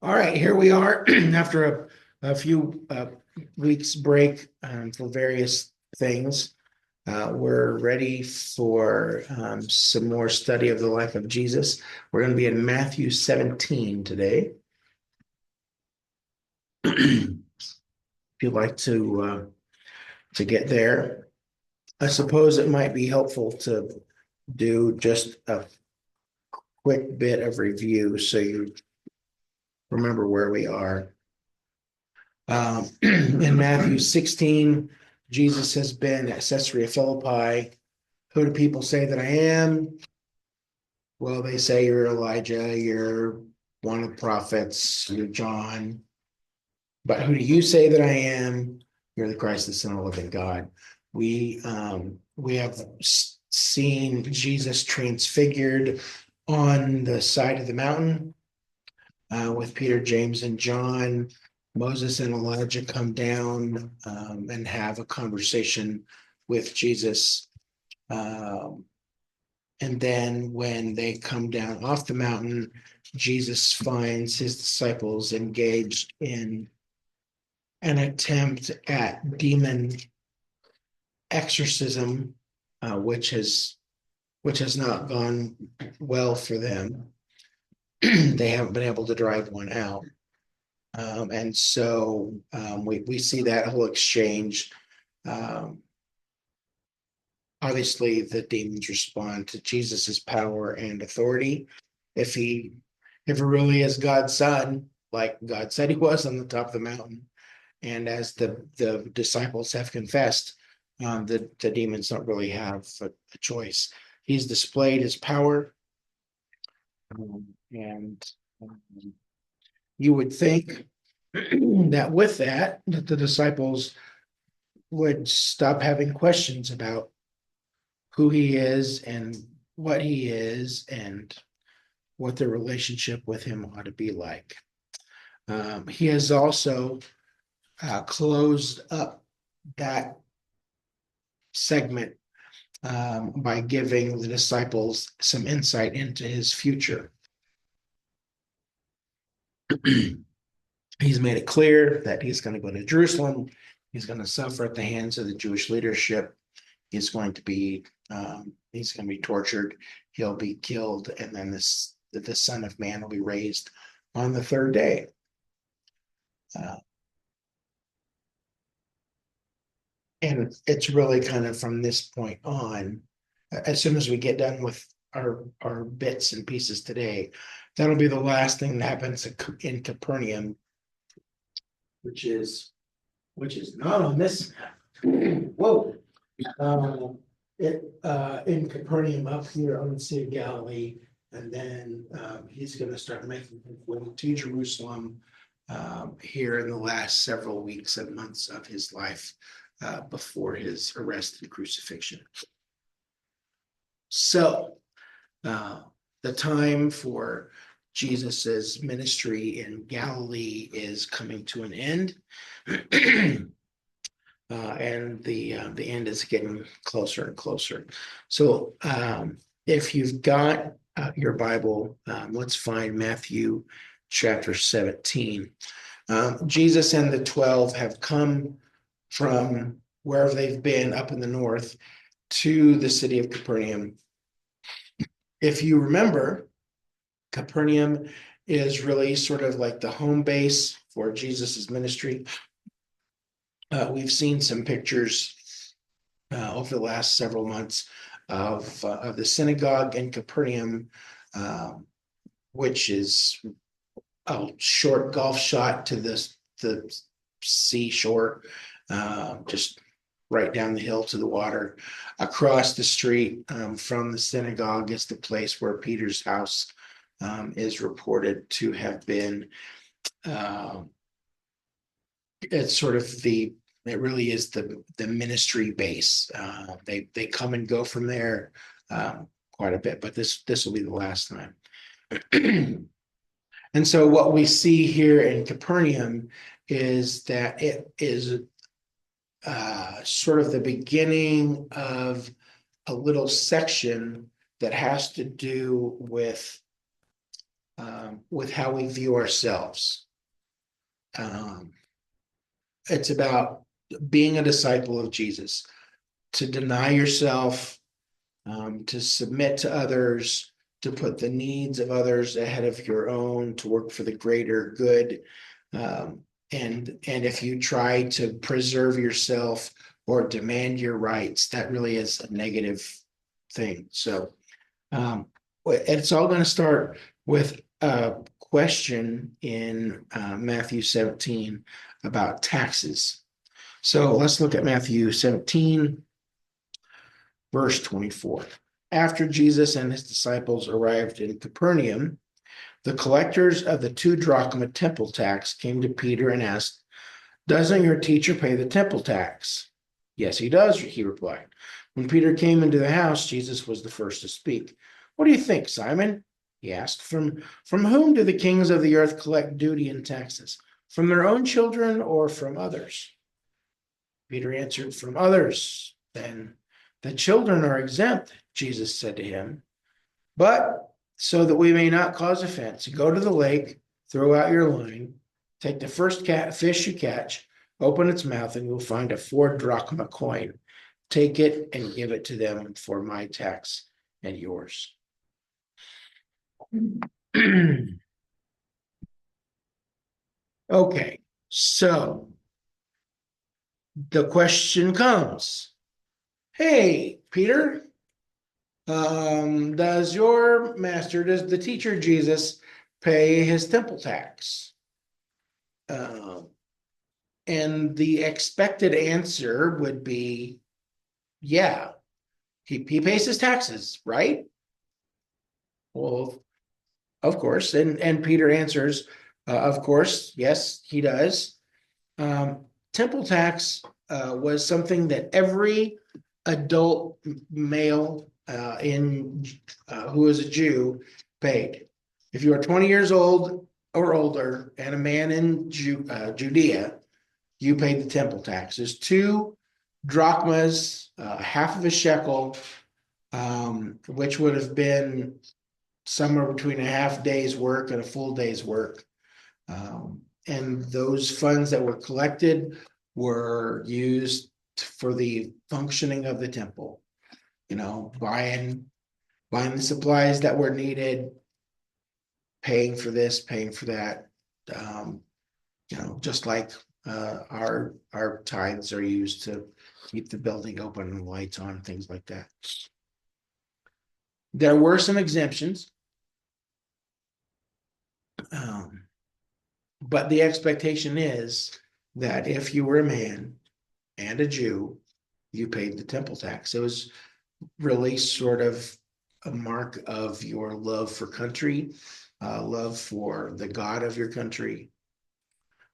All right, here we are after a few weeks break for various things. We're ready for some more study of the life of Jesus. We're going to be in Matthew 17 today. If you'd like to get there, I suppose it might be helpful to do just a quick bit of review so you remember where we are. In Matthew 16, Jesus has been at Caesarea Philippi. Who do people say that I am? Well, they say you're Elijah, you're one of the prophets, you're John. But who do you say that I am? You're the Christ, the Son of the living God. We have seen Jesus transfigured on the side of the mountain with Peter, James, and John. Moses and Elijah come down and have a conversation with Jesus. And then when they come down off the mountain, Jesus finds his disciples engaged in an attempt at demon exorcism, which has not gone well for them. They haven't been able to drive one out. And so we see that whole exchange. Obviously, the demons respond to Jesus's power and authority. If he really is God's son, like God said he was on the top of the mountain, and as the disciples have confessed, the demons don't really have a choice. He's displayed his power, and you would think that with that the disciples would stop having questions about who he is and what he is and what their relationship with him ought to be like. He has also closed up that segment by giving the disciples some insight into his future. He's made it clear that he's going to go to Jerusalem. He's going to suffer at the hands of the Jewish leadership. He's going to be tortured. He'll be killed, and then the Son of Man will be raised on the third day. And it's really kind of from this point on, as soon as we get done with our bits and pieces today, that'll be the last thing that happens in Capernaum, which is not on this map. Whoa. In Capernaum up here on the Sea of Galilee, and then he's going to start making his way to Jerusalem here in the last several weeks and months of his life before his arrest and crucifixion. So the time for Jesus's ministry in Galilee is coming to an end. And the end is getting closer and closer. So if you've got your Bible, let's find Matthew chapter 17. Jesus and the 12 have come from wherever they've been up in the north to the city of Capernaum. If you remember, Capernaum is really sort of like the home base for Jesus's ministry. We've seen some pictures over the last several months of the synagogue in Capernaum, which is a short golf shot to the seashore, just right down the hill to the water. Across the street from the synagogue is the place where Peter's house is reported to have been. It's sort of it really is the ministry base. They come and go from there quite a bit, but this will be the last time. And so what we see here in Capernaum is that it is sort of the beginning of a little section that has to do with with how we view ourselves. It's about being a disciple of Jesus, to deny yourself, to submit to others, to put the needs of others ahead of your own, to work for the greater good. And if you try to preserve yourself or demand your rights, that really is a negative thing. So it's all going to start with a question in Matthew 17 about taxes. So let's look at Matthew 17, verse 24. After Jesus and his disciples arrived in Capernaum, the collectors of the 2 drachma temple tax came to Peter and asked, "Doesn't your teacher pay the temple tax?" "Yes, he does," he replied. When Peter came into the house, Jesus was the first to speak. "What do you think, Simon?" he asked. From whom do the kings of the earth collect duty and taxes? From their own children or from others?" Peter answered, "From others." "Then the children are exempt," Jesus said to him. "But so that we may not cause offense, go to the lake, throw out your line, take the first fish you catch, open its mouth, and you'll find a 4 drachma coin. Take it and give it to them for my tax and yours." Okay, so the question comes, hey, Peter, does the teacher Jesus pay his temple tax? And the expected answer would be, yeah, he pays his taxes, right? Well, of course. And Peter answers, of course, yes, he does. Temple tax was something that every adult male who was a Jew paid. If you are 20 years old or older and a man in Judea, you paid the temple tax. There's 2 drachmas, half of a shekel, which would have been somewhere between a half day's work and a full day's work. And those funds that were collected were used for the functioning of the temple, buying the supplies that were needed, paying for this, paying for that. Just like our tithes are used to keep the building open and lights on, things like that. There were some exemptions, but the expectation is that if you were a man and a Jew, you paid the temple tax. It was really sort of a mark of your love for country, love for the God of your country,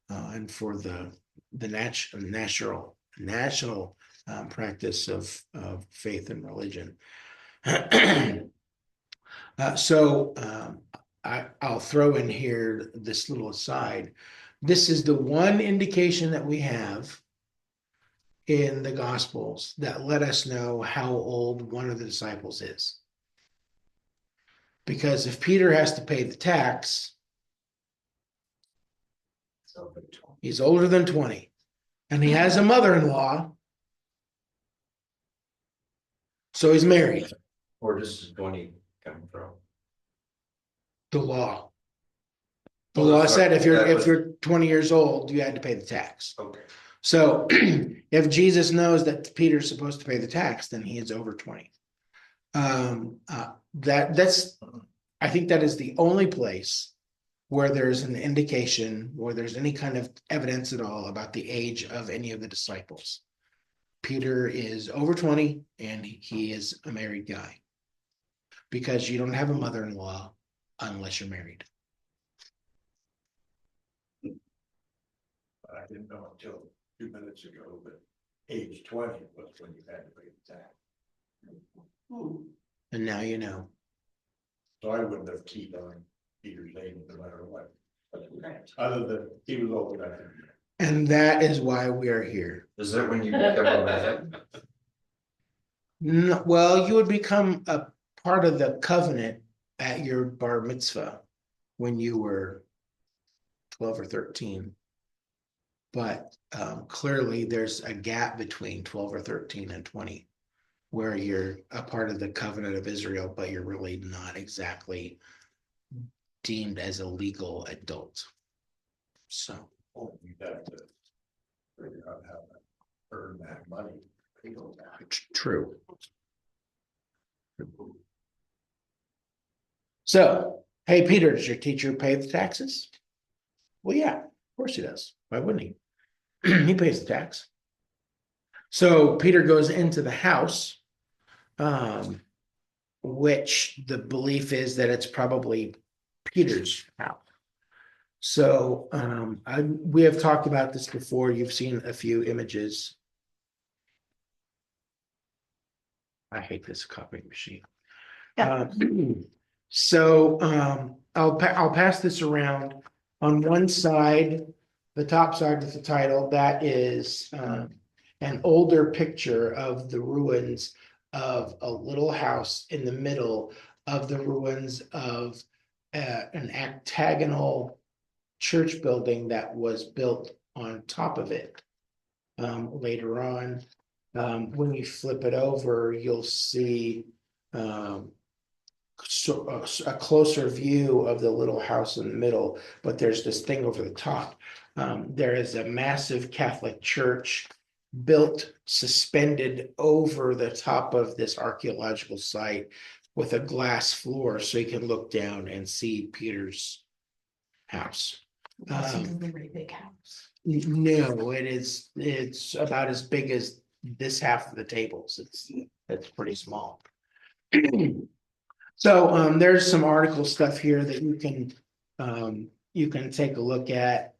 and for the national practice of faith and religion. So I'll throw in here this little aside. This is the one indication that we have in the Gospels that let us know how old one of the disciples is. Because if Peter has to pay the tax, he's older than 20. And he has a mother-in-law, so he's married. Where does 20 come from? The law. The law said if you're 20 years old, you had to pay the tax. Okay. So if Jesus knows that Peter's supposed to pay the tax, then he is over 20. That's I think that is the only place where there's an indication, or there's any kind of evidence at all about the age of any of the disciples. Peter is over 20 and he is a married guy, because you don't have a mother-in-law unless you're married. I didn't know until 2 minutes ago that age 20 was when you had to pay the tax. And now you know. So I wouldn't have keyed on Peter's age no matter what. Other than he was old enough. And that is why we are here. Is that when you become a man? No, well, you would become a part of the covenant at your bar mitzvah, when you were 12 or 13. But clearly there's a gap between 12 or 13 and 20 where you're a part of the covenant of Israel, but you're really not exactly deemed as a legal adult. So Well, you'd have to figure out how to earn that money. true. So, hey, Peter, does your teacher pay the taxes? Well, yeah, of course he does. Why wouldn't he? He pays the tax. So Peter goes into the house, which the belief is that it's probably Peter's house. So we have talked about this before. You've seen a few images. I hate this copying machine. So I'll pass this around. On one side, the top side with the title, that is an older picture of the ruins of a little house in the middle of the ruins of an octagonal church building that was built on top of it later on. When you flip it over, you'll see a closer view of the little house in the middle, but there's this thing over the top. There is a massive Catholic church built, suspended over the top of this archaeological site with a glass floor so you can look down and see Peter's house. It's a really big house. No, it's about as big as this half of the tables. It's pretty small. So there's some article stuff here that you can take a look at.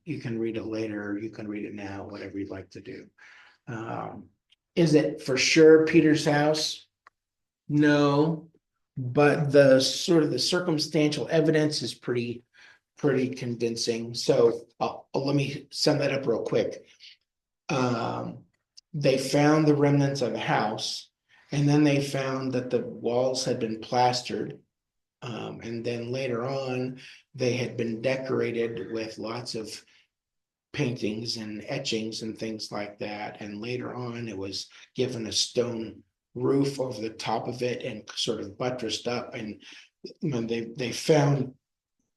You can read it later, you can read it now, whatever you'd like to do. Is it for sure Peter's house? No, but the sort of the circumstantial evidence is pretty convincing. So let me sum that up real quick. They found the remnants of a house, and then they found that the walls had been plastered. And then later on, they had been decorated with lots of paintings and etchings and things like that. And later on, it was given a stone roof over the top of it and sort of buttressed up. And when they found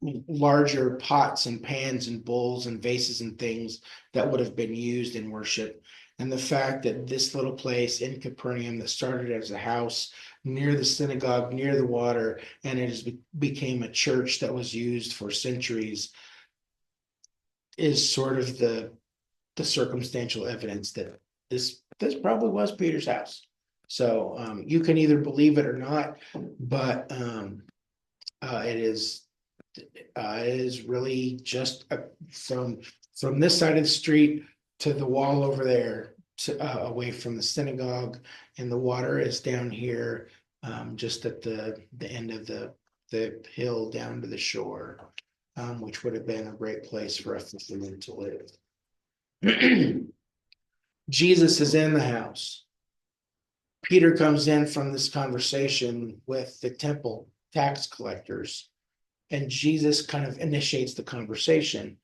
larger pots and pans and bowls and vases and things that would have been used in worship. And the fact that this little place in Capernaum that started as a house near the synagogue, near the water, and it has became a church that was used for centuries, is sort of the circumstantial evidence that this probably was Peter's house. So you can either believe it or not, but it is really just from this side of the street to the wall over there, away from the synagogue, and the water is down here, just at the end of the hill down to the shore, which would have been a great place for us to live. Jesus is in the house. Peter comes in from this conversation with the temple tax collectors, and Jesus kind of initiates the conversation.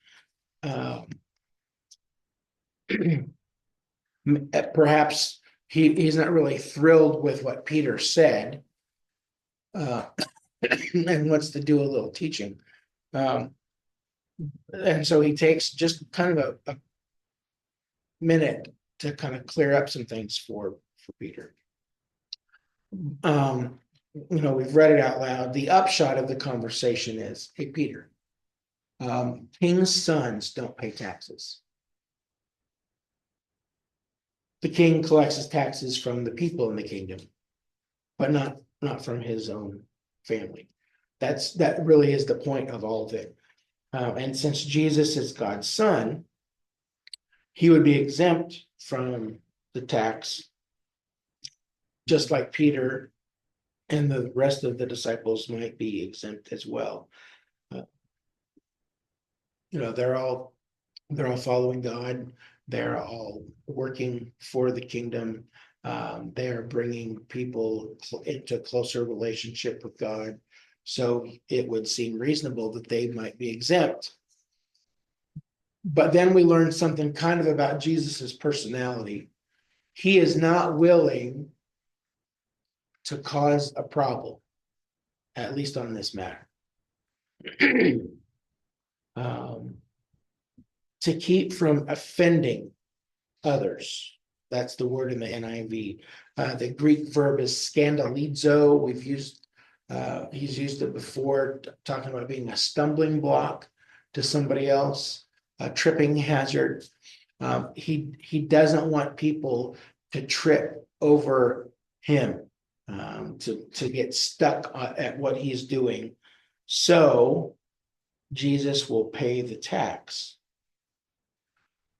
Perhaps he's not really thrilled with what Peter said, and wants to do a little teaching. And so he takes just kind of a minute to kind of clear up some things for Peter. We've read it out loud. The upshot of the conversation is, hey, Peter, king's sons don't pay taxes. The king collects his taxes from the people in the kingdom, but not from his own family. That really is the point of all of it. And since Jesus is God's son, he would be exempt from the tax, just like Peter and the rest of the disciples might be exempt as well. They're all following God. They're all working for the kingdom. They are bringing people into closer relationship with God. So it would seem reasonable that they might be exempt. But then we learned something kind of about Jesus's personality. He is not willing to cause a problem, at least on this matter. To keep from offending others. That's the word in the NIV. The Greek verb is scandalizo. He's used it before, talking about being a stumbling block to somebody else, a tripping hazard. He doesn't want people to trip over him, to get stuck at what he's doing. So Jesus will pay the tax.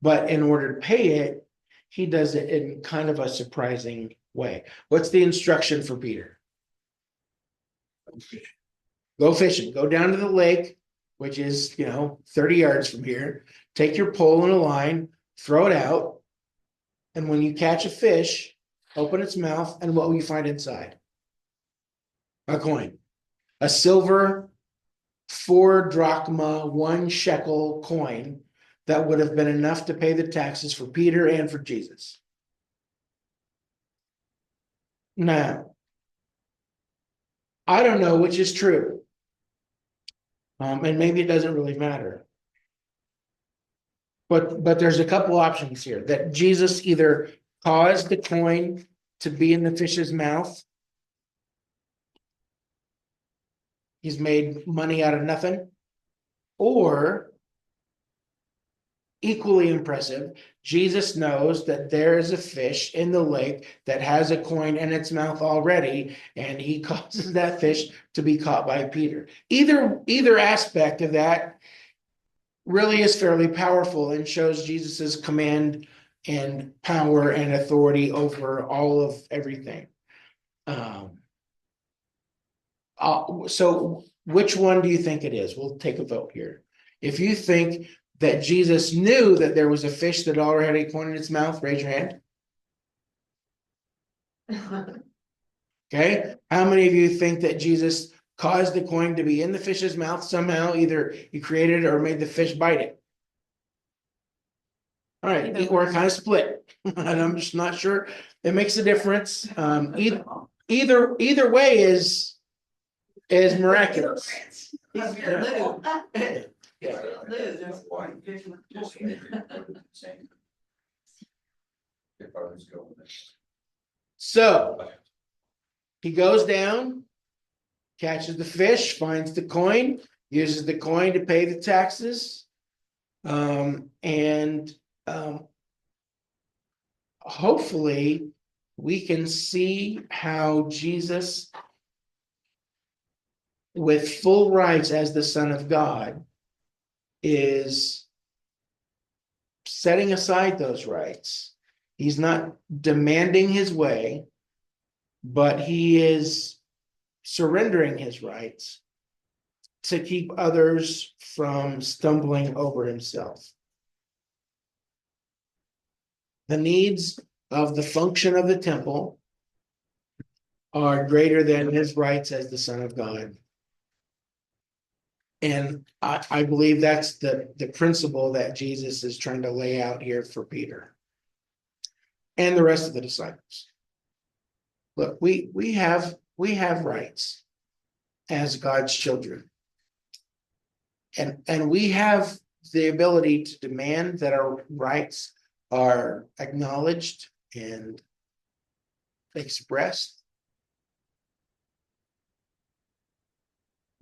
But in order to pay it, he does it in kind of a surprising way. What's the instruction for Peter? Go fishing. Go down to the lake, which is, 30 yards from here. Take your pole and a line, throw it out. And when you catch a fish, open its mouth, and what will you find inside? A coin. A silver 4 drachma, 1 shekel coin that would have been enough to pay the taxes for Peter and for Jesus. Now, I don't know which is true. And maybe it doesn't really matter. But there's a couple options here, that Jesus either caused the coin to be in the fish's mouth. He's made money out of nothing. Or, equally impressive, Jesus knows that there is a fish in the lake that has a coin in its mouth already, and he causes that fish to be caught by Peter. Either aspect of that really is fairly powerful and shows Jesus's command and power and authority over all of everything. So which one do you think it is? We'll take a vote here. If you think that Jesus knew that there was a fish that already had a coin in its mouth, raise your hand. Okay. How many of you think that Jesus caused the coin to be in the fish's mouth somehow? Either he created it or made the fish bite it. All right, we're kind of split, and I'm just not sure it makes a difference. Either way is miraculous. So he goes down, catches the fish, finds the coin, uses the coin to pay the taxes, and hopefully we can see how Jesus, with full rights as the Son of God, is setting aside those rights. He's not demanding his way, but he is surrendering his rights to keep others from stumbling over himself. The needs of the function of the temple are greater than his rights as the Son of God. And I believe that's the principle that Jesus is trying to lay out here for Peter and the rest of the disciples. Look, we have rights as God's children. And we have the ability to demand that our rights are acknowledged and expressed.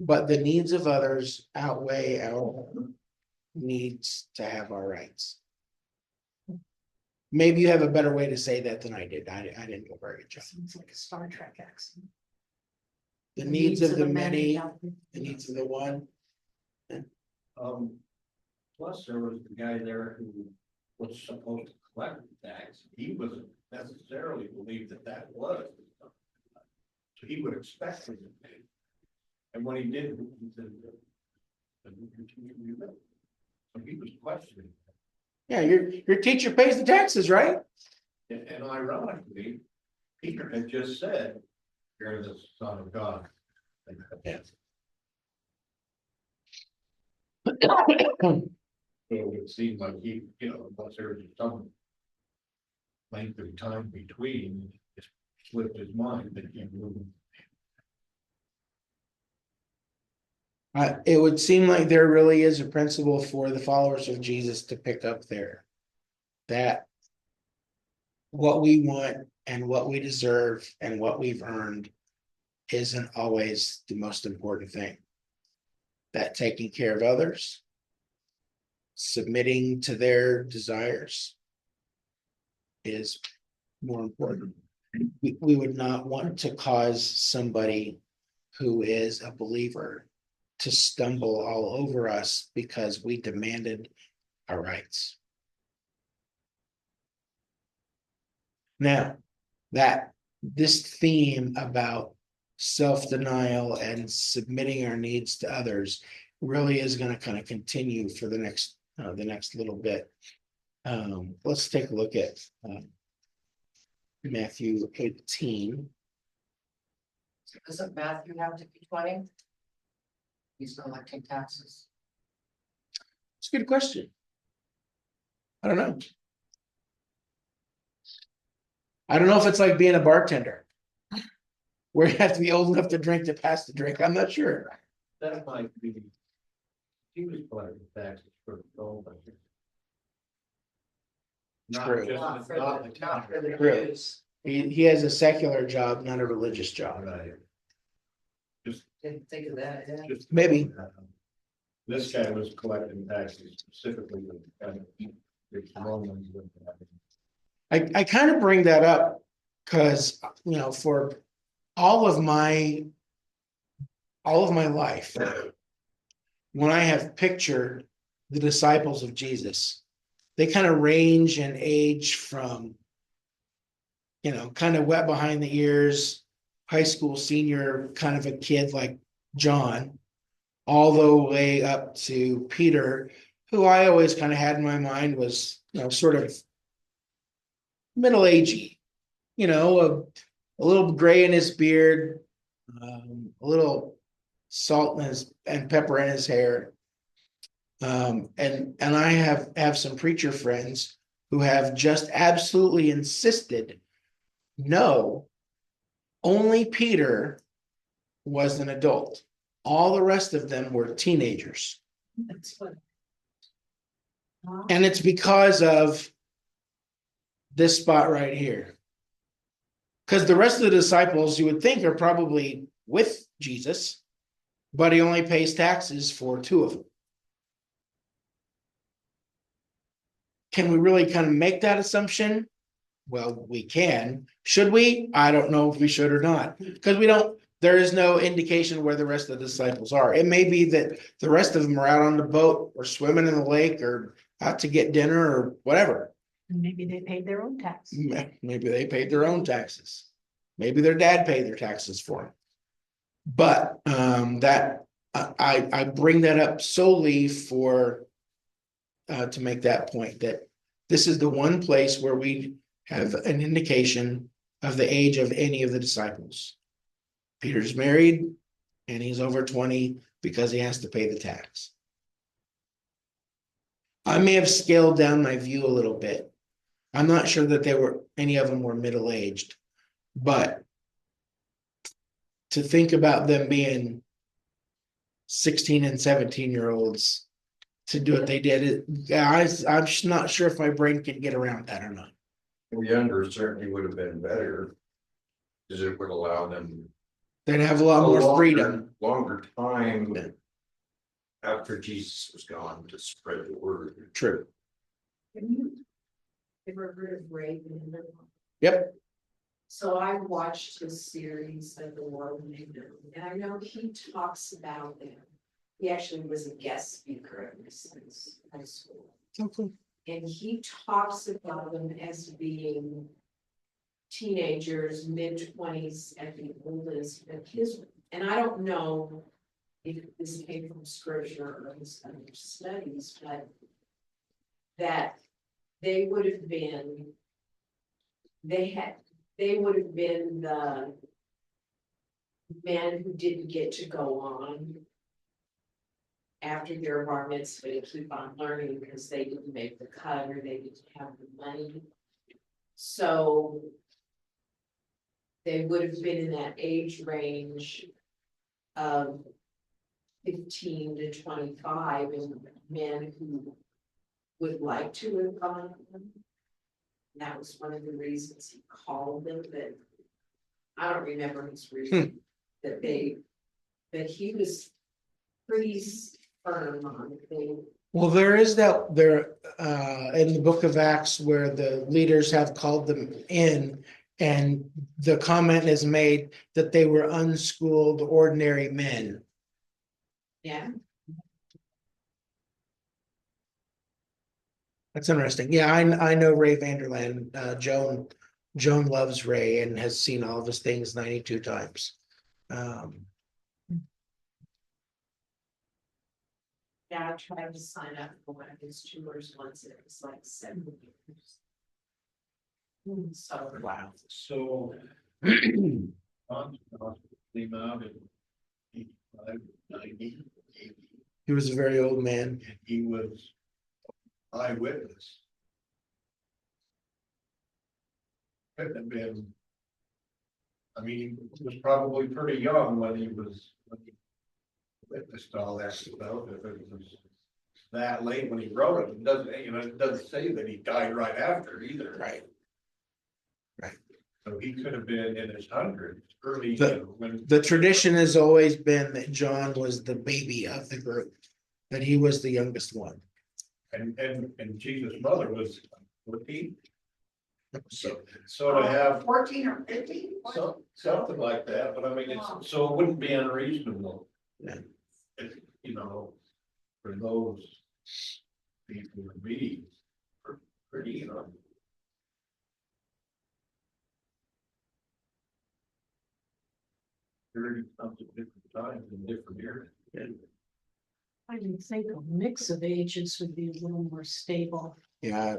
But the needs of others outweigh our needs to have our rights. Maybe you have a better way to say that than I did. I didn't do a very good job. Seems like a Star Trek accent. The needs of the many, the needs of the one. Plus there was the guy there who was supposed to collect the tax. He wasn't necessarily believed that was. So he would expect him to pay. And when he did, he said, so he was questioning. Yeah, your teacher pays the taxes, right? And ironically, Peter had just said, "You're the Son of God." Yeah. It seemed like he, unless there was some length of time between, it slipped his mind that he moved. It would seem like there really is a principle for the followers of Jesus to pick up there. That what we want and what we deserve and what we've earned isn't always the most important thing. That taking care of others, submitting to their desires is more important. We would not want to cause somebody who is a believer to stumble all over us because we demanded our rights. Now, that this theme about self-denial and submitting our needs to others really is going to kind of continue for the next little bit. Let's take a look at Matthew 18. Doesn't Matthew have to be 20? He's collecting taxes. It's a good question. I don't know. I don't know if it's like being a bartender, where you have to be old enough to drink to pass the drink. I'm not sure. That might be. He was collecting taxes for the gold. True. Not for the True. Jews. He has a secular job, not a religious job. Right. Didn't think of that, yeah. Just- Maybe. This guy was collecting taxes specifically with the Romans. I kind of bring that up because, for all of my life, when I have pictured the disciples of Jesus, they kind of range in age from, kind of wet behind the ears, high school senior kind of a kid like John, all the way up to Peter, who I always kind of had in my mind was, sort of middle-agey, a little gray in his beard, a little salt in and pepper in his hair. And I have some preacher friends who have just absolutely insisted, no, only Peter was an adult. All the rest of them were teenagers. That's what. And it's because of this spot right here. Because the rest of the disciples, you would think, are probably with Jesus, but he only pays taxes for 2 of them. Can we really kind of make that assumption? Well, we can. Should we? I don't know if we should or not, because there is no indication where the rest of the disciples are. It may be that the rest of them are out on the boat or swimming in the lake or out to get dinner or whatever. Maybe they paid their own tax. Maybe they paid their own taxes. Maybe their dad paid their taxes for them. But I bring that up solely for to make that point, that this is the one place where we have an indication of the age of any of the disciples. Peter's married and he's over 20 because he has to pay the tax. I may have scaled down my view a little bit. I'm not sure that any of them were middle-aged, but to think about them being 16 and 17-year-olds to do what they did, I'm just not sure if my brain can get around that or not. Younger certainly would have been better. Because it would allow them. They'd have a lot more freedom. Longer time. Yeah. After Jesus was gone to spread the word. True. Have you ever heard of Ray Vander? Yep. So I watched his series of The World Kingdom, and I know he talks about them. He actually was a guest speaker at this high school. Okay. And he talks about them as being teenagers, mid-20s at the oldest, and I don't know if this came from scripture or his other studies, but that they would have been the men who didn't get to go on after their bar mitzvah to keep on learning because they didn't make the cut or they didn't have the money. So they would have been in that age range of 15 to 25, and men who would like to have gone. That was one of the reasons he called them, but I don't remember his reason that he was pretty firm on it. Well, there is that there in the book of Acts where the leaders have called them in, and the comment is made that they were unschooled, ordinary men. Yeah, That's interesting. Yeah, I know Ray Vanderland. Joan loves Ray and has seen all of his things 92 times. yeah, I tried to sign up for one of his tours once, and it was like 7 years. So, Wow. So. Came out in 85, 90, 80, He was a very old man. and he was eyewitness. Couldn't have been. I mean, he was probably pretty young when he witnessed all that stuff. If it was that late when he wrote it, it doesn't say that he died right after either. Right. So he could have been in his hundreds, early, when. The tradition has always been that John was the baby of the group, that he was the youngest one. And Jesus' mother was 14. So to have 14 or 15? something like that, but I mean, so it wouldn't be unreasonable. Yeah. For those people to be pretty, very something different times in different areas. I would think a mix of ages would be a little more stable. Yeah,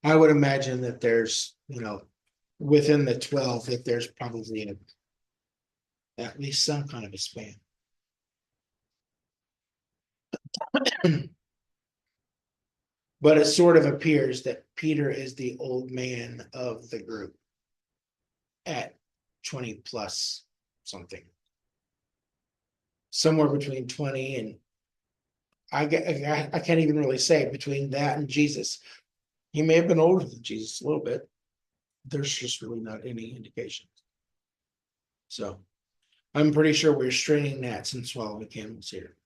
I would imagine that there's, within the 12, that there's probably at least some kind of a span. But it sort of appears that Peter is the old man of the group at 20 plus something. Somewhere between 20 and I can't even really say between that and Jesus. He may have been older than Jesus a little bit. There's just really not any indication. So I'm pretty sure we're straining gnats and swallowing camels here.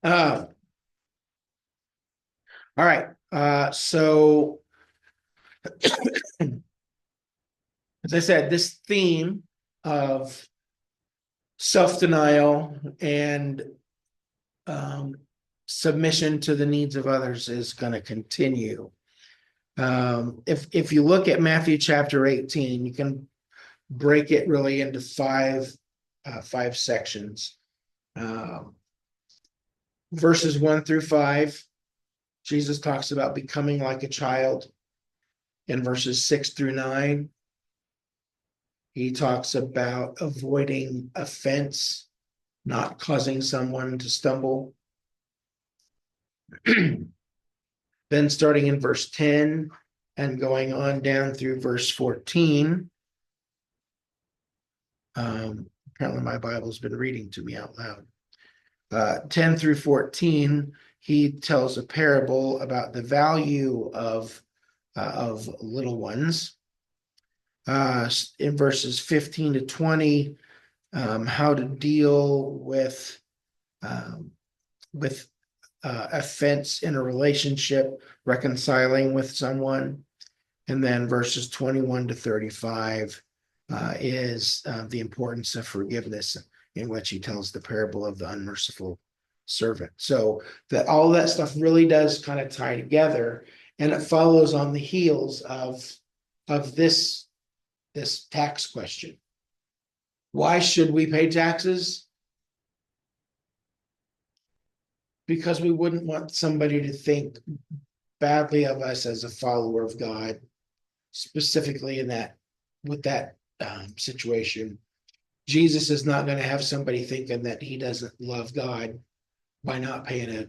All right. So as I said, this theme of self-denial and submission to the needs of others is going to continue. If you look at Matthew chapter 18, you can break it really into five sections. Verses 1 through 5, Jesus talks about becoming like a child. In verses 6 through 9, he talks about avoiding offense, not causing someone to stumble. Then starting in verse 10 and going on down through verse 14. Apparently my Bible's been reading to me out loud. 10 through 14, he tells a parable about the value of little ones. In verses 15 to 20, how to deal with offense in a relationship, reconciling with someone. And then verses 21 to 35 is the importance of forgiveness, in which he tells the parable of the unmerciful servant. So that all that stuff really does kind of tie together, and it follows on the heels of this tax question. Why should we pay taxes? Because we wouldn't want somebody to think badly of us as a follower of God, specifically with that situation. Jesus is not going to have somebody thinking that he doesn't love God by not paying a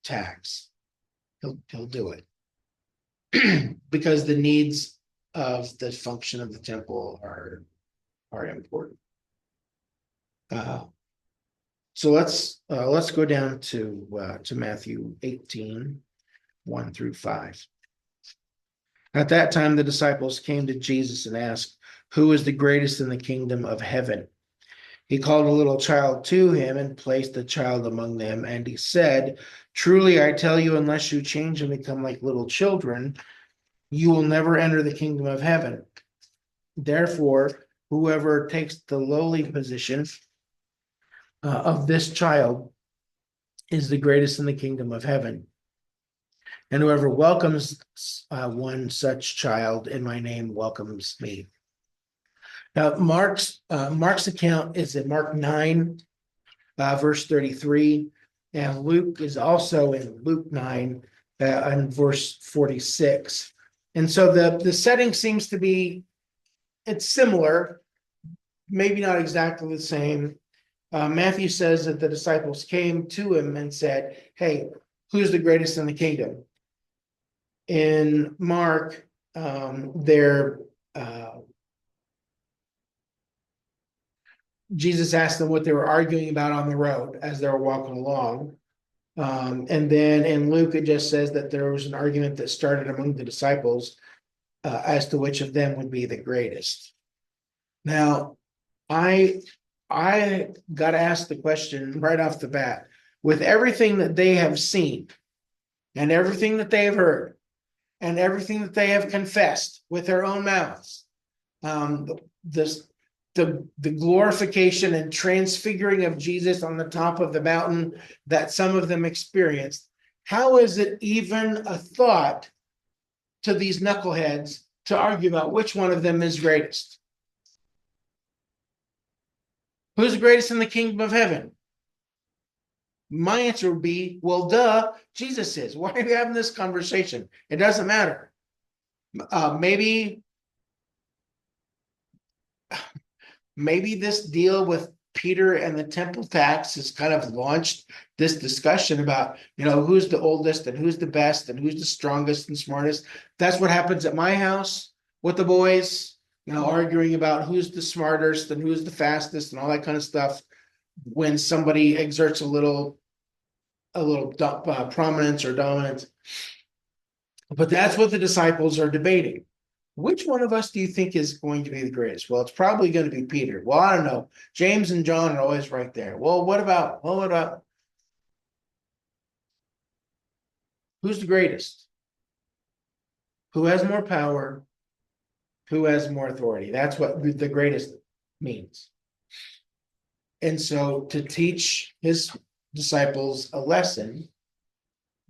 tax. He'll do it because the needs of the function of the temple are important. So let's go down to Matthew 18, 1 through 5. At that time, the disciples came to Jesus and asked, "Who is the greatest in the kingdom of heaven?" He called a little child to him and placed the child among them. And he said, "Truly, I tell you, unless you change and become like little children, you will never enter the kingdom of heaven. Therefore, whoever takes the lowly position of this child is the greatest in the kingdom of heaven. And whoever welcomes one such child in my name welcomes me." Now, Mark's account is in Mark 9, verse 33, and Luke is also in Luke 9, and verse 46. And so the setting seems to be, it's similar, maybe not exactly the same. Matthew says that the disciples came to him and said, "Hey, who's the greatest in the kingdom?" In Mark, Jesus asked them what they were arguing about on the road as they were walking along. And then in Luke, it just says that there was an argument that started among the disciples as to which of them would be the greatest. Now, I got to ask the question right off the bat, with everything that they have seen and everything that they have heard and everything that they have confessed with their own mouths, the glorification and transfiguring of Jesus on the top of the mountain that some of them experienced, how is it even a thought to these knuckleheads to argue about which one of them is greatest? Who's the greatest in the kingdom of heaven? My answer would be, well, duh, Jesus is. Why are you having this conversation? It doesn't matter. Maybe this deal with Peter and the temple tax has kind of launched this discussion about, who's the oldest and who's the best and who's the strongest and smartest. That's what happens at my house with the boys, arguing about who's the smartest and who's the fastest and all that kind of stuff. When somebody exerts a little prominence or dominance. But that's what the disciples are debating. Which one of us do you think is going to be the greatest? Well, it's probably going to be Peter. Well, I don't know. James and John are always right there. Well, what about who's the greatest? Who has more power? Who has more authority? That's what the greatest means. And so to teach his disciples a lesson,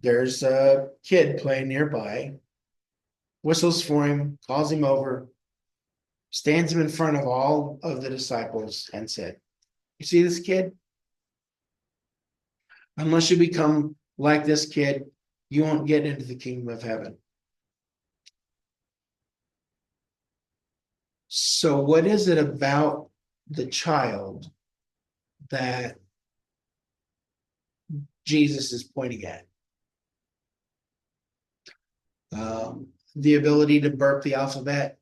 there's a kid playing nearby, whistles for him, calls him over, stands him in front of all of the disciples and said, "You see this kid? Unless you become like this kid, you won't get into the kingdom of heaven." So what is it about the child that Jesus is pointing at? The ability to burp the alphabet?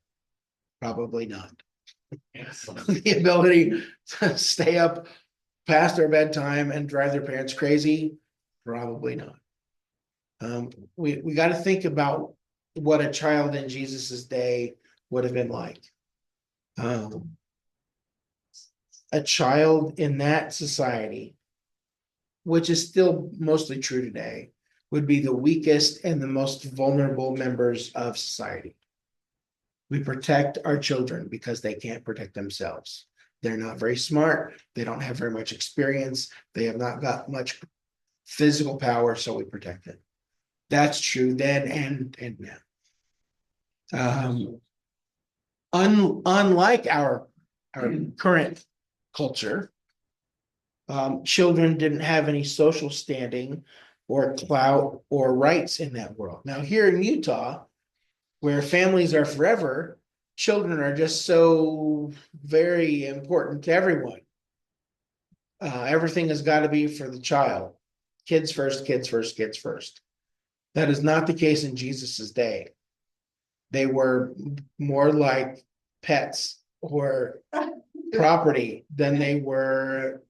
Probably not. The ability to stay up past their bedtime and drive their parents crazy? Probably not. We got to think about what a child in Jesus's day would have been like. A child in that society, which is still mostly true today, would be the weakest and the most vulnerable members of society. We protect our children because they can't protect themselves. They're not very smart. They don't have very much experience. They have not got much physical power, so we protect it. That's true then and now. Unlike our current culture, children didn't have any social standing or clout or rights in that world. Now, here in Utah, where families are forever, children are just so very important to everyone. Everything has got to be for the child. Kids first, kids first, kids first. That is not the case in Jesus's day. They were more like pets or property than they were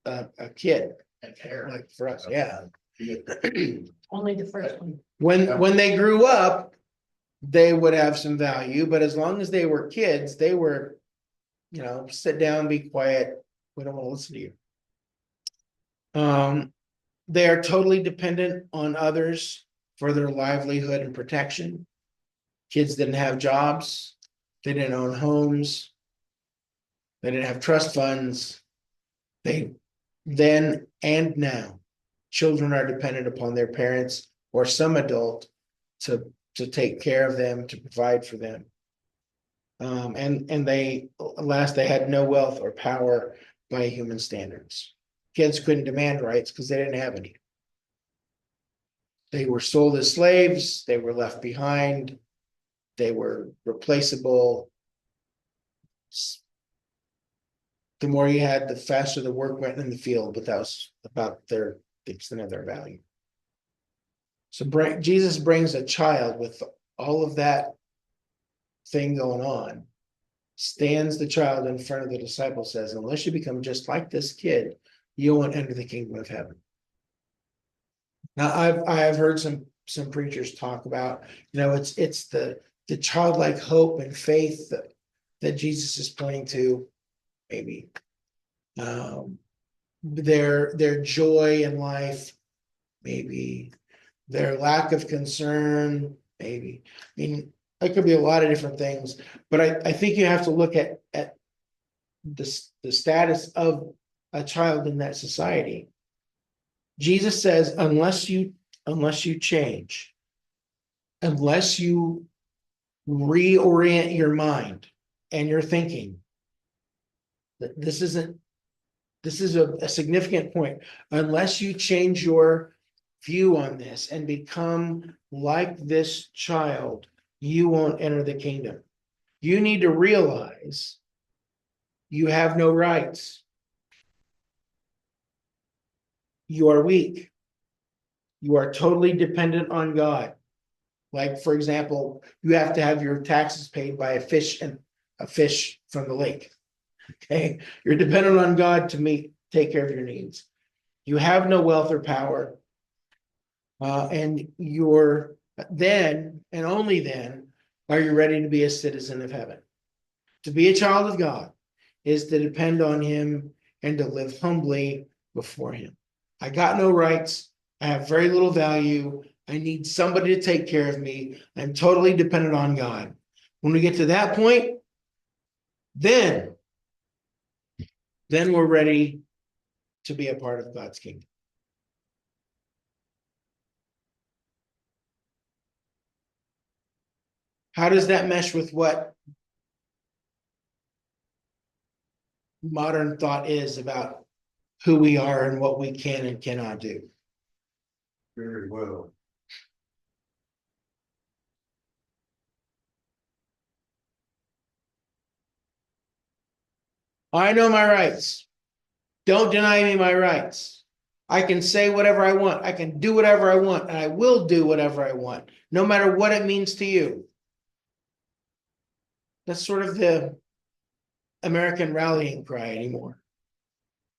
a kid. Like for us, yeah. Only the first one. When they grew up, they would have some value, but as long as they were kids, they were, sit down, be quiet. We don't want to listen to you. They are totally dependent on others for their livelihood and protection. Kids didn't have jobs. They didn't own homes. They didn't have trust funds. They then and now, children are dependent upon their parents or some adult to take care of them, to provide for them. And they had no wealth or power by human standards. Kids couldn't demand rights because they didn't have any. They were sold as slaves. They were left behind. They were replaceable. The more you had, the faster the work went in the field, but that was about the extent of their value. So Jesus brings a child with all of that thing going on, stands the child in front of the disciple, says, unless you become just like this kid, you won't enter the kingdom of heaven. Now, I've heard some preachers talk about, it's the childlike hope and faith that Jesus is pointing to, maybe. Their joy in life, maybe. Their lack of concern, maybe. I mean, it could be a lot of different things, but I think you have to look at the status of a child in that society. Jesus says, unless you change, unless you reorient your mind and your thinking, this is a significant point. Unless you change your view on this and become like this child, you won't enter the kingdom. You need to realize you have no rights. You are weak. You are totally dependent on God. Like, for example, you have to have your taxes paid by a fish from the lake. Okay, you're dependent on God to take care of your needs. You have no wealth or power, and you're then and only then are you ready to be a citizen of heaven. To be a child of God is to depend on Him and to live humbly before Him. I got no rights. I have very little value. I need somebody to take care of me. I'm totally dependent on God. When we get to that point, then we're ready to be a part of God's kingdom. How does that mesh with what modern thought is about who we are and what we can and cannot do? Very well. I know my rights. Don't deny me my rights. I can say whatever I want. I can do whatever I want, and I will do whatever I want, no matter what it means to you. That's sort of the American rallying cry anymore.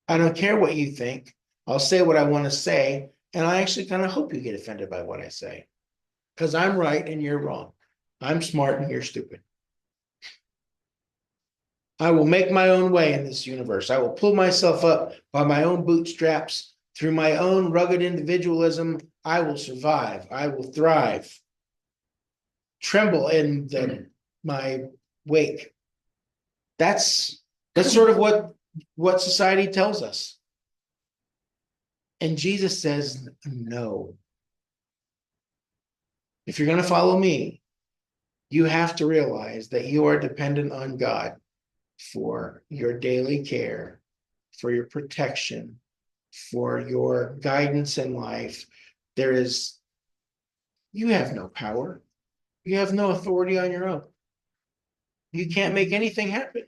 I don't care what you think. I'll say what I want to say, and I actually kind of hope you get offended by what I say, because I'm right and you're wrong. I'm smart and you're stupid. I will make my own way in this universe. I will pull myself up by my own bootstraps. Through my own rugged individualism, I will survive. I will thrive. Tremble in my wake. That's sort of what society tells us. And Jesus says, no. If you're going to follow me, you have to realize that you are dependent on God for your daily care, for your protection, for your guidance in life. You have no power. You have no authority on your own. You can't make anything happen.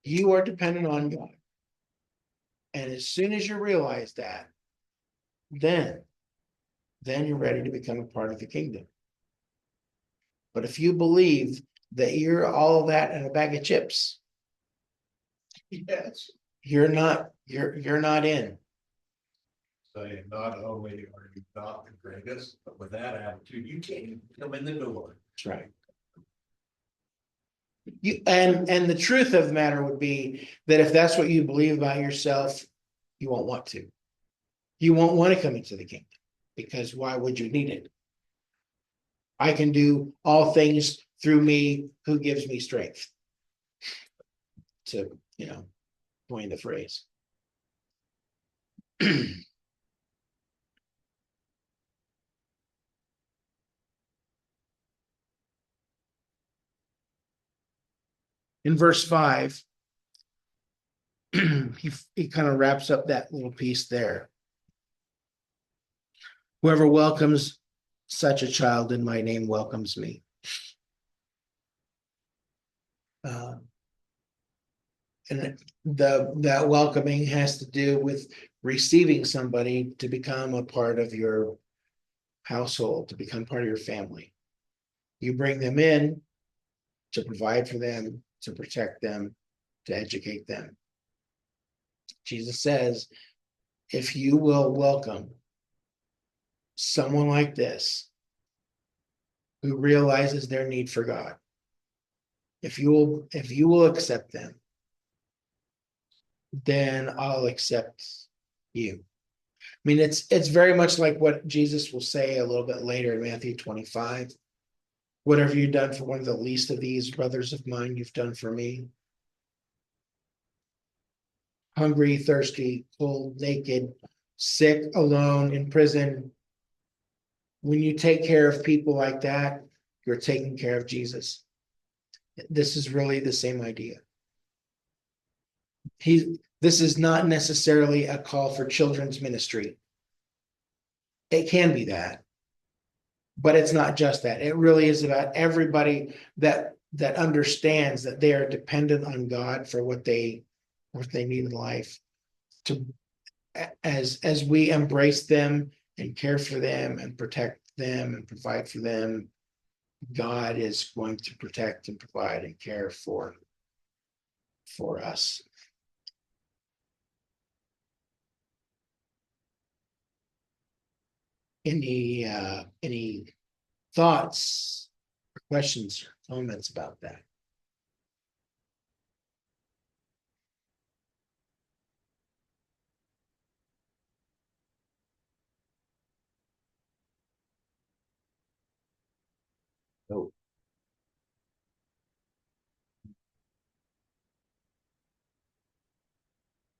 You are dependent on God. And as soon as you realize that, then you're ready to become a part of the kingdom. But if you believe that you're all of that in a bag of chips, Yes. you're not in. Saying not only are you not the greatest, but with that attitude, you can't even come in the door. That's right. You and the truth of the matter would be that if that's what you believe about yourself, you won't want to. You won't want to come into the kingdom because why would you need it? I can do all things through me who gives me strength. To, coin the phrase. In verse 5, he kind of wraps up that little piece there. Whoever welcomes such a child in my name welcomes me. And that welcoming has to do with receiving somebody to become a part of your household, to become part of your family. You bring them in to provide for them, to protect them, to educate them. Jesus says, if you will welcome someone like this who realizes their need for God, if you will accept them, then I'll accept you. I mean, it's very much like what Jesus will say a little bit later in Matthew 25. Whatever you've done for one of the least of these brothers of mine, you've done for me. Hungry, thirsty, cold, naked, sick, alone, in prison. When you take care of people like that, you're taking care of Jesus. This is really the same idea. This is not necessarily a call for children's ministry. It can be that, but it's not just that. It really is about everybody that understands that they are dependent on God for what they need in life. To as we embrace them and care for them and protect them and provide for them, God is going to protect and provide and care for us. Any thoughts, or questions, or comments about that? No.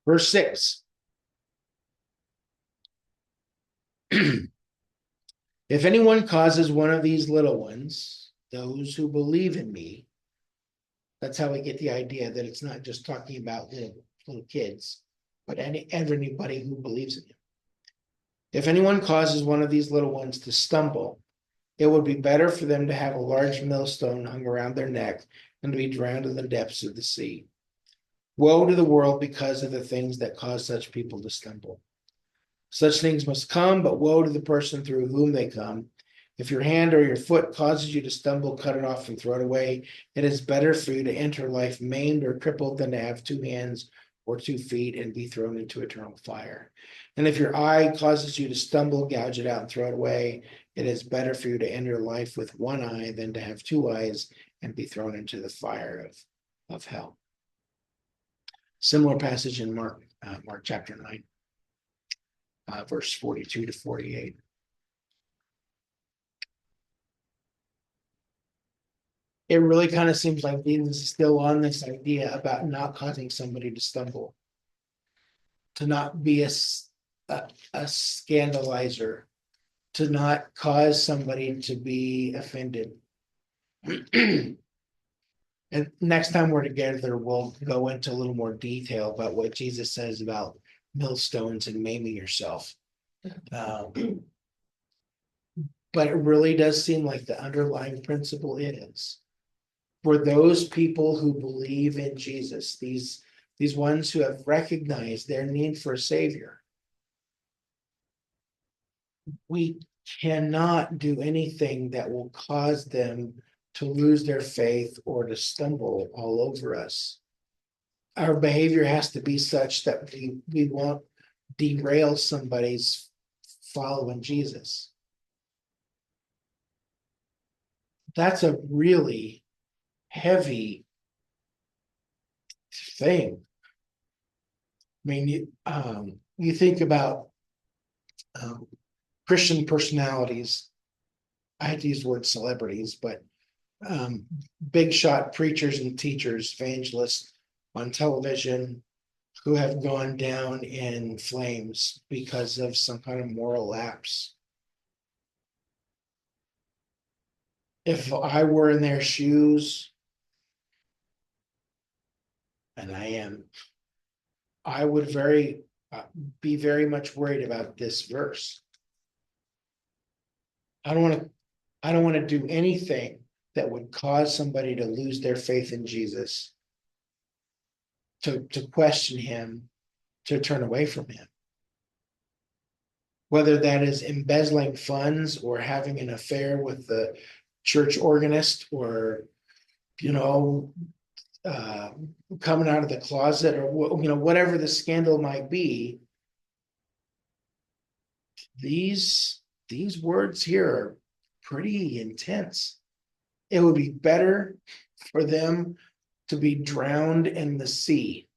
Verse 6. If anyone causes one of these little ones, those who believe in me, that's how we get the idea that it's not just talking about little kids, but anybody who believes in him. If anyone causes one of these little ones to stumble, it would be better for them to have a large millstone hung around their neck and to be drowned in the depths of the sea. Woe to the world because of the things that cause such people to stumble. Such things must come, but woe to the person through whom they come. If your hand or your foot causes you to stumble, cut it off and throw it away. It is better for you to enter life maimed or crippled than to have 2 hands or 2 feet and be thrown into eternal fire. And if your eye causes you to stumble, gouge it out and throw it away. It is better for you to enter life with 1 eye than to have 2 eyes and be thrown into the fire of hell. Similar passage in Mark chapter 9. Verse 42 to 48. It really kind of seems like Jesus is still on this idea about not causing somebody to stumble, to not be a scandalizer, to not cause somebody to be offended. And next time we're together, we'll go into a little more detail about what Jesus says about millstones and maiming yourself. But it really does seem like the underlying principle is for those people who believe in Jesus, these ones who have recognized their need for a savior. We cannot do anything that will cause them to lose their faith or to stumble all over us. Our behavior has to be such that we won't derail somebody's following Jesus. That's a really heavy thing. I mean, you think about Christian personalities. I hate to use the word celebrities, but big shot preachers and teachers, evangelists on television who have gone down in flames because of some kind of moral lapse. If I were in their shoes, and I am, I would be very much worried about this verse. I don't want to do anything that would cause somebody to lose their faith in Jesus, to question him, to turn away from him. Whether that is embezzling funds or having an affair with the church organist, or, coming out of the closet, or, whatever the scandal might be. These words here are pretty intense. It would be better for them to be drowned in the sea.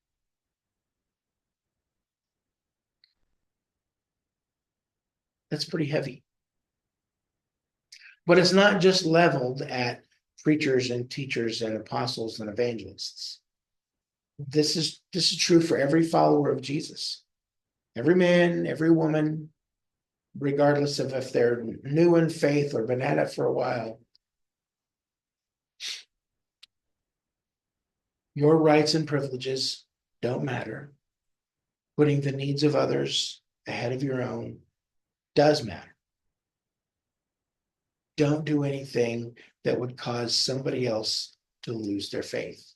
That's pretty heavy. But it's not just leveled at preachers and teachers and apostles and evangelists. This is true for every follower of Jesus. Every man, every woman, regardless of if they're new in faith or been at it for a while. Your rights and privileges don't matter. Putting the needs of others ahead of your own does matter. Don't do anything that would cause somebody else to lose their faith.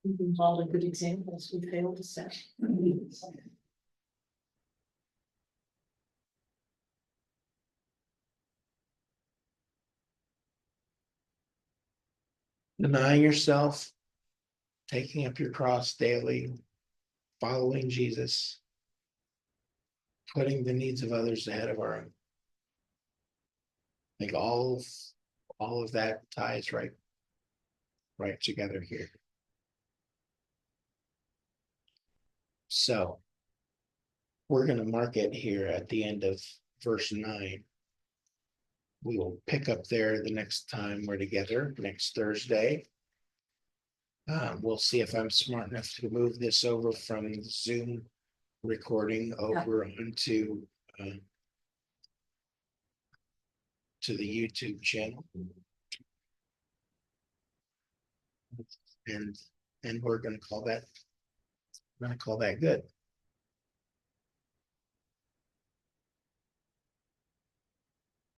We've been all the good examples we failed to set. Denying yourself, taking up your cross daily, following Jesus, putting the needs of others ahead of our own. I think all of that ties right together here. So we're going to mark it here at the end of verse 9. We will pick up there the next time we're together, next Thursday. We'll see if I'm smart enough to move this over from the Zoom recording over onto to the YouTube channel. And we're going to call that good.